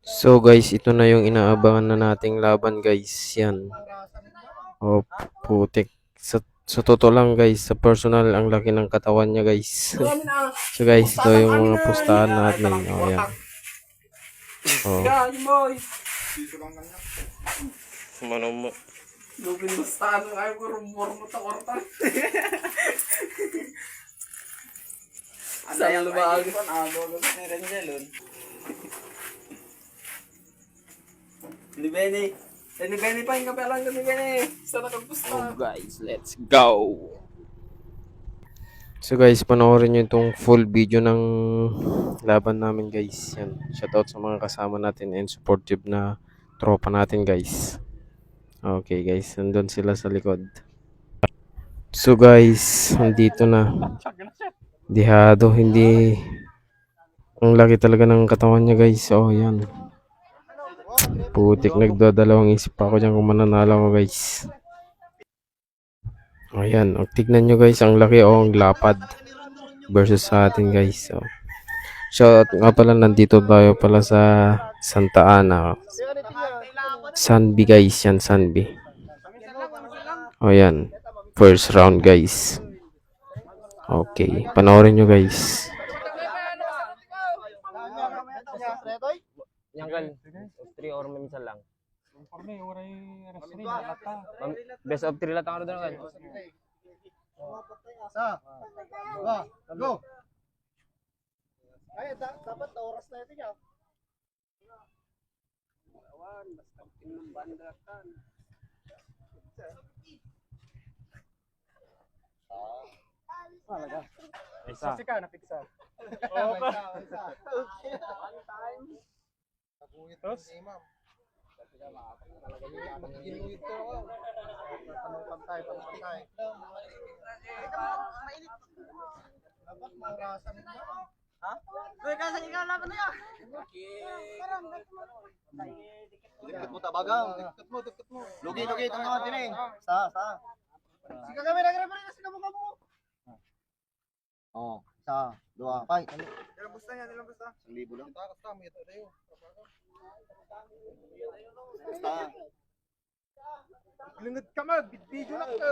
So guys, ito na yung inaabangan na nating laban guys. Yan. Oh, putik. Sa totoo lang guys, sa personal, ang laki ng katawan niya guys. So guys, ito yung mga pustahan natin. Oh, yan. Oh. Mano mo. Lupin pustahan mo kayo, rumor mo ta korta. Asa yang lumaag pa na ako sa Renjelon. Ni Benny pa yung kapelang ni Benny. Sa nakagpusta. Oh guys, let's go. So guys, panoorin nyo itong full video ng laban namin guys. Yan. Shoutout sa mga kasama natin and supportive na tropa natin guys. Okay guys, nandun sila sa likod. So guys, nandito na. Dihado, hindi. Ang laki talaga ng katawan niya guys. Oh yan. Putik, nagdadalawang isip pa ako dyan kung mananalo ko guys. Ayan, tignan nyo guys, ang laki o ang lapad versus sa atin guys. So nga pala, nandito tayo pala sa Santa Ana. Sunby guys, yan Sunby. O yan, first round guys. Okay, panoorin nyo guys. Yang 3 or minsan lang. Best of 3 lang tayo doon kan. Go. Ay, dapat oras na ito niya. Awan, basta pinambanda kan. Malaga. Isa. Kasi ka napiksa. Oo pa. One time. Tapos imam. Magigiluit ko ako. Pantay. Dapat maurasan mo. Ha? Doy ka sa ikaw laban niya. Dikit mo tabagang, dikit mo. Lugi itong mga din eh. Sa. Sika kami nagre-refer na sika mo. Oh, isa, dua, pay. Ilang busta yan, 1,000 lang. Basta mo ito tayo. Basta. Lingad ka mag, video lang ka.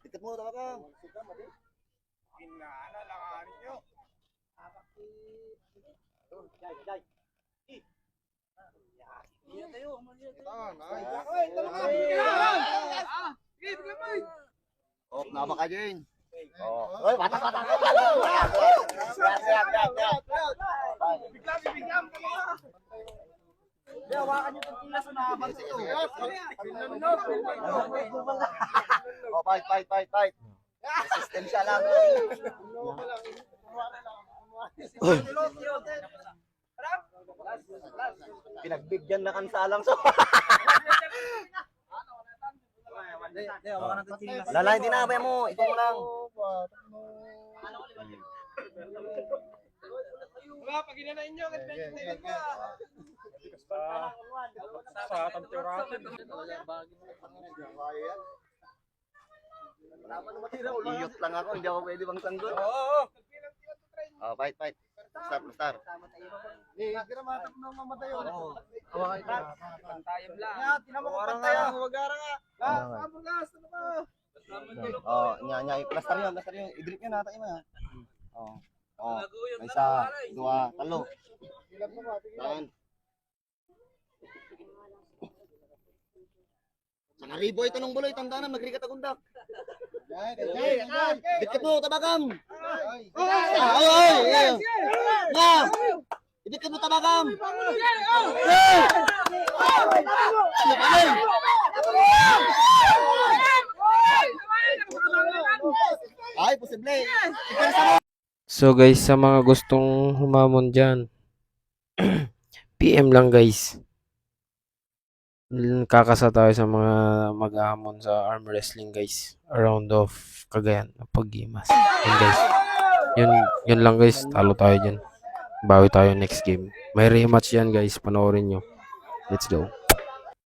Dikit mo tabagang. Inana lang niyo. Jai. Iya tayo, oh, napa ka din. Oh. Oy, bata. Biglam. Di hawakan niyo tong tilas na habang ito. Oh, fight. Resistensya lang. Pinagbigyan na kansalang so. Lalay din na, mo. Ito mo lang. Wala, pag inanain nyo, ganyan ko. Sa tanturate. Iyot lang ako, hindi ako pwede bang sanggol. Oo. Oh, fight. Star. Kira matak na mamatay yun. Pantayam lang. Tinamo ko pantay. Wagara nga. Gas, ano ba? Oh, nya, plaster yun. I-drip nyo natin mo. Oh. Isa, dua, talo. Yan. Sa naribo ito ng buloy, tanda na, magrikat agundak. Dikit mo, tabagam. Ay. Na. Dikit mo, tabagam. Ay, posible. So guys, sa mga gustong humamon dyan, PM lang guys. Kakasa tayo sa mga mag-ahamon sa arm wrestling guys. Around of Cagayan, Pag-Gimas. Yun guys. Yun lang guys. Talo tayo dyan. Bawi tayo next game. May rematch yan guys. Panoorin nyo. Let's go.